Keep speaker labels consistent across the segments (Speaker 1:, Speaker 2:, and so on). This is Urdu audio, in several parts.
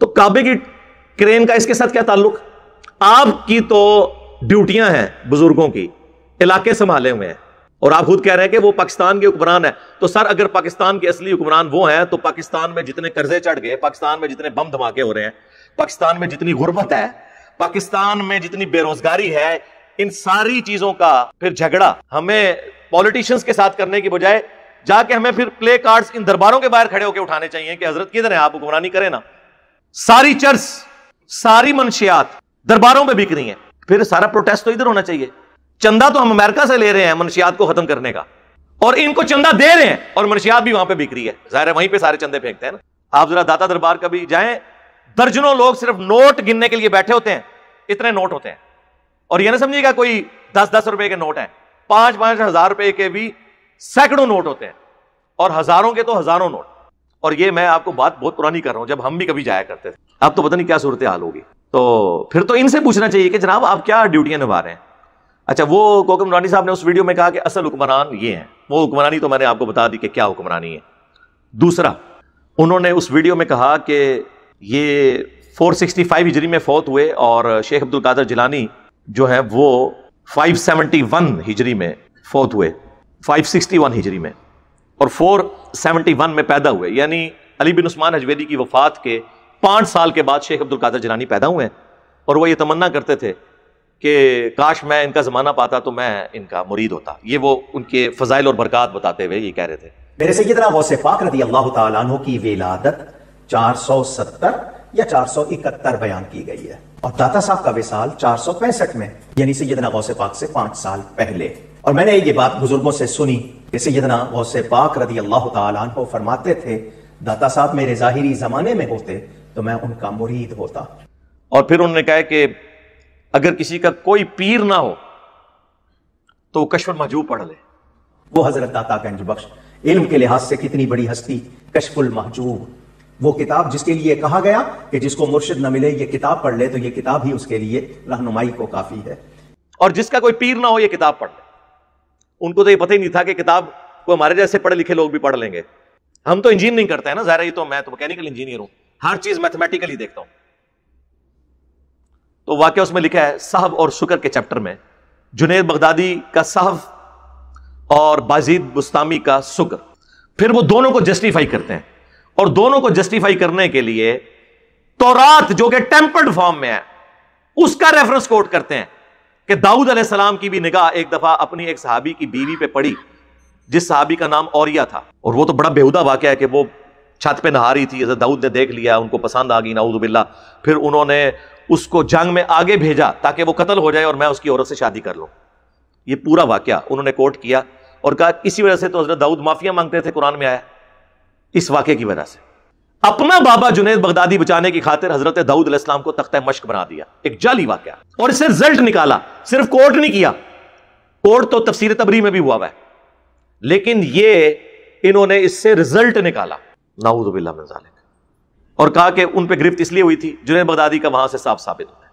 Speaker 1: تو کعبے کی کرین کا اس کے ساتھ کیا تعلق؟ آپ کی تو ڈیوٹیاں ہیں بزرگوں کی، علاقے سنبھالے ہوئے ہیں، اور آپ خود کہہ رہے ہیں کہ وہ پاکستان کے حکمران ہیں. تو سر اگر پاکستان کے اصلی حکمران وہ ہیں تو پاکستان میں جتنے قرضے چڑھ گئے، پاکستان میں جتنے بم دھماکے ہو رہے ہیں، پاکستان میں جتنی غربت ہے، پاکستان میں جتنی بے روزگاری ہے، ان ساری چیزوں کا پھر جھگڑا ہمیں پولیٹیشنز کے ساتھ کرنے کی بجائے جا کے ہمیں پھر پلے کارڈز ان درباروں کے باہر کھڑے ہو کے اٹھانے چاہیے کہ حضرت کدھر ہیں آپ، حکمرانی کریں نا. ساری چرچ، ساری منشیات درباروں پہ بک رہی ہیں، پھر سارا پروٹیسٹ تو ادھر ہونا چاہیے. چندہ تو ہم امریکہ سے لے رہے ہیں منشیات کو ختم کرنے کا، اور ان کو چندہ دے رہے ہیں اور منشیات بھی وہاں پہ بک رہی ہے. ظاہر ہے وہیں پہ سارے چندے پھینکتے ہیں نا. آپ ذرا داتا دربار کا بھی جائیں، درجنوں لوگ صرف نوٹ گننے کے لیے بیٹھے ہوتے ہیں، اتنے نوٹ ہوتے ہیں. اور یہ نہ سمجھیے گا کوئی 10-10 روپے کے نوٹ ہیں، 5-5 ہزار روپے کے بھی سینکڑوں نوٹ ہوتے ہیں، اور ہزاروں کے تو ہزاروں نوٹ. اور یہ میں آپ کو بات بہت پرانی کر رہا ہوں، جب ہم بھی کبھی جایا کرتے تھے. اب تو پتہ نہیں کیا صورتحال ہوگی. تو پھر تو ان سے پوچھنا چاہیے کہ جناب آپ کیا ڈیوٹیاں نبھا رہے ہیں. اچھا، وہ کوکم نورانی صاحب نے اس ویڈیو میں کہا کہ اصل حکمران یہ ہیں. وہ حکمرانی تو میں نے آپ کو بتا دی کہ کیا حکمرانی ہے. دوسرا، انہوں نے اس ویڈیو میں کہا کہ یہ 465 ہجری میں فوت ہوئے اور شیخ عبد القادر جیلانی جو ہیں وہ 571 ہجری میں فوت ہوئے، 561 ہجری میں، اور 471 میں پیدا ہوئے. یعنی علی بن عثمان حجویری کی وفات کے 5 سال کے بعد شیخ عبد القادر جیلانی پیدا ہوئے ہیں. اور وہ یہ تمنا کرتے تھے کہ کاش میں ان کا زمانہ پاتا تو میں ان کا مرید ہوتا. یہ وہ ان کے فضائل اور برکات بتاتے ہوئے یہ کہہ رہے تھے.
Speaker 2: میرے سیدنا غوث پاک رضی اللہ تعالیٰ عنہ کی ولادت 470 یا 471 بیان کی گئی ہے، اور داتا صاحب کا وصال 465 میں، یعنی سیدنا غوث پاک سے 5 سال پہلے. اور میں نے یہ بات بزرگوں سے سنی کہ سیدنا غوث پاک رضی اللہ تعالیٰ عنہ فرماتے تھے داتا صاحب میرے ظاہری زمانے میں ہوتے تو میں ان کا مرید ہوتا.
Speaker 1: اور پھر انہوں نے کہا کہ اگر کسی کا کوئی پیر نہ ہو تو وہ کشف المحجوب پڑھ لے.
Speaker 2: وہ حضرت داتا گنج بخش علم کے لحاظ سے کتنی بڑی ہستی، کشف المحجوب، وہ کتاب جس کے لیے کہا گیا کہ جس کو مرشد نہ ملے یہ کتاب پڑھ لے تو یہ کتاب ہی اس کے لیے رہنمائی کو کافی ہے. اور
Speaker 1: جس کا کوئی پیر نہ ہو یہ کتاب پڑھ لے. ان کو تو یہ پتہ ہی نہیں تھا کہ کتاب کو ہمارے جیسے پڑھے لکھے لوگ بھی پڑھ لیں گے. ہم تو انجینئرنگ کرتے ہیں نا، ظاہر ہے، یہ تو میں تو میکینیکل انجینئر ہوں، ہر چیز میتھمیٹیکلی دیکھتا ہوں. تو واقعہ اس میں لکھا ہے صحف اور شکر کے چیپٹر میں، جنید بغدادی کا صحف اور بازید بستامی کا شکر. پھر وہ دونوں کو جسٹیفائی کرتے ہیں، اور دونوں کو جسٹیفائی کرنے کے لیے تورات جو کہ ٹیمپرڈ فارم میں ہے اس کا ریفرنس کوٹ کرتے ہیں کہ داؤد علیہ السلام کی بھی نگاہ ایک دفعہ اپنی ایک صحابی کی بیوی پہ پڑی جس صحابی کا نام اوریا تھا. اور وہ تو بڑا بےہودہ واقعہ ہے کہ وہ چھت پہ نہا رہی تھی، حضرت داؤد نے دیکھ لیا، ان کو پسند آ گئی، نعوذ باللہ. پھر انہوں نے اس کو جنگ میں آگے بھیجا تاکہ وہ قتل ہو جائے اور میں اس کی عورت سے شادی کر لوں. یہ پورا واقعہ انہوں نے کوٹ کیا اور کہا اسی وجہ سے تو حضرت داؤد معافیاں مانگتے تھے، قرآن میں آیا اس واقعے کی وجہ سے. اپنا بابا جنید بغدادی بچانے کی خاطر حضرت داؤد علیہ السلام کو تختہ مشق بنا دیا، ایک جعلی واقعہ. اور اس سے رزلٹ نکالا، صرف کوٹ نہیں کیا، کوٹ تو تفسیر تبری میں بھی ہوا ہے، لیکن یہ انہوں نے اس سے رزلٹ نکالا، نعوذ باللہ من ذالک. اور کہا کہ ان پہ گرفت اس لیے ہوئی تھی، جنید بغدادی کا وہاں سے صاف ثابت ہوتا ہے.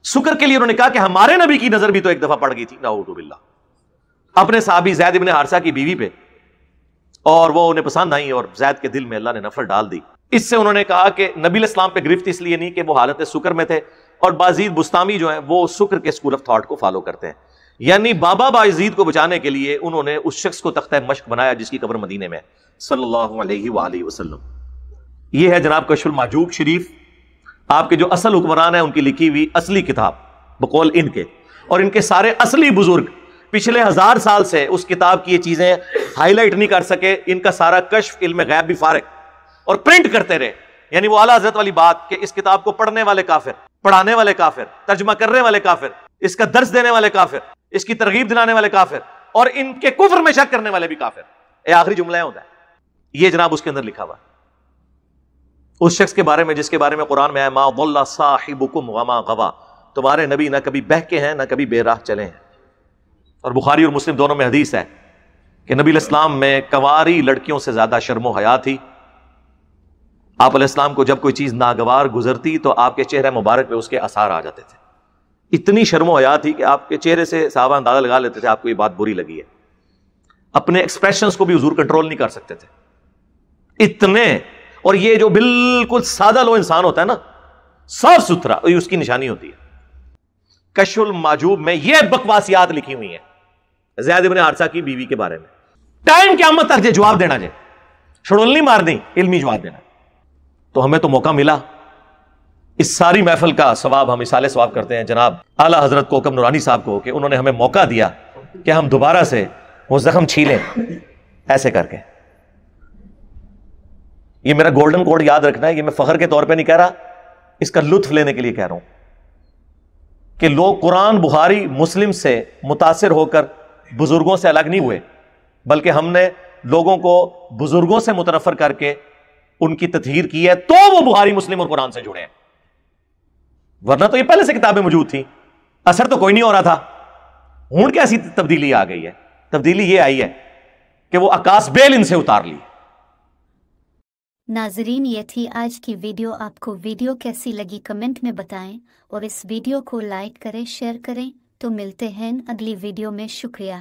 Speaker 1: شکر کے لیے انہوں نے کہا کہ ہمارے نبی کی نظر بھی تو ایک دفعہ پڑ گئی تھی، نعوذ باللہ، اپنے صحابی زید ابن حارثہ کی بیوی پہ، اور وہ انہیں پسند آئی اور زید کے دل میں اللہ نے نفرت ڈال دی. اس سے انہوں نے کہا کہ نبی علیہ السلام پہ گرفت اس لیے نہیں کہ وہ حالت شکر میں تھے، اور بازید بستامی جو ہیں وہ شکر کے اسکول آف تھاٹ کو فالو کرتے ہیں. یعنی بابا بازید کو بچانے کے لیے انہوں نے اس شخص کو تختہ مشق بنایا جس کی قبر مدینے میں صلی اللہ علیہ وآلہ وسلم. یہ ہے جناب کشف المحجوب شریف، آپ کے جو اصل حکمران ہیں ان کی لکھی ہوئی اصلی کتاب بقول ان کے، اور ان کے سارے اصلی بزرگ پچھلے 1000 سال سے اس کتاب کی یہ چیزیں ہائی لائٹ نہیں کر سکے. ان کا سارا کشف علم غیب بھی فارغ، اور پرنٹ کرتے رہے. یعنی وہ اعلیٰ حضرت والی بات کہ اس کتاب کو پڑھنے والے کافر، پڑھانے والے کافر، ترجمہ کرنے والے کافر، اس کا درس دینے والے کافر، اس کی ترغیب دلانے والے کافر، اور ان کے کفر میں شک کرنے والے بھی کافر. یہ آخری جملہ ہوتا ہے، یہ جناب اس کے اندر لکھا ہوا اس شخص کے بارے میں جس کے بارے میں قرآن میں ہے ما ضل صاحبکم وما غوا، تمہارے نبی نہ کبھی بہکے ہیں نہ کبھی بے راہ چلے ہیں. اور بخاری اور مسلم دونوں میں حدیث ہے کہ نبی علیہ السلام میں کنواری لڑکیوں سے زیادہ شرم و حیا تھی. آپ علیہ السلام کو جب کوئی چیز ناگوار گزرتی تو آپ کے چہرے مبارک پہ اس کے آثار آ جاتے تھے. اتنی شرم و حیا تھی کہ آپ کے چہرے سے صحابہ اندازہ لگا لیتے تھے آپ کو یہ بات بری لگی ہے. اپنے ایکسپریشنز کو بھی حضور کنٹرول نہیں کر سکتے تھے، اتنے اور یہ جو بالکل سادہ لو انسان ہوتا ہے نا، صاف ستھرا، اس کی نشانی ہوتی ہے۔ کشف المحجوب میں یہ بکواسیات لکھی ہوئی ہیں زید ابن حارثہ کی بیوی کے بارے میں۔ ٹائم قیامت تک جواب دینا جائے، شڑول نہیں مار دیں، علمی جواب دینا۔ تو ہمیں تو موقع ملا، اس ساری محفل کا ثواب ہم اصالہ ثواب کرتے ہیں جناب اعلیٰ حضرت کوکب نورانی صاحب کو کہ انہوں نے ہمیں موقع دیا کہ ہم دوبارہ سے وہ زخم چھیلیں ایسے کر کے۔ یہ میرا گولڈن کوڈ یاد رکھنا ہے، یہ میں فخر کے طور پہ نہیں کہہ رہا، اس کا لطف لینے کے لیے کہہ رہا ہوں کہ لوگ قرآن بخاری مسلم سے متاثر ہو کر بزرگوں سے الگ نہیں ہوئے، بلکہ ہم نے لوگوں کو بزرگوں سے متنفر کر کے ان کی تطہیر کی ہے، تو وہ بخاری مسلم اور قرآن سے جڑے ہیں، ورنہ تو یہ پہلے سے کتابیں موجود تھیں، اثر تو کوئی نہیں ہو رہا تھا۔ ہوں کیسی تبدیلی آ گئی ہے؟ تبدیلی یہ آئی ہے کہ وہ عکاس بیل ان سے اتار لی۔
Speaker 3: ناظرین، یہ تھی آج کی ویڈیو۔ آپ کو ویڈیو کیسی لگی کمنٹ میں بتائیں، اور اس ویڈیو کو لائک کریں، شیئر کریں۔ تو ملتے ہیں اگلی ویڈیو میں، شکریہ۔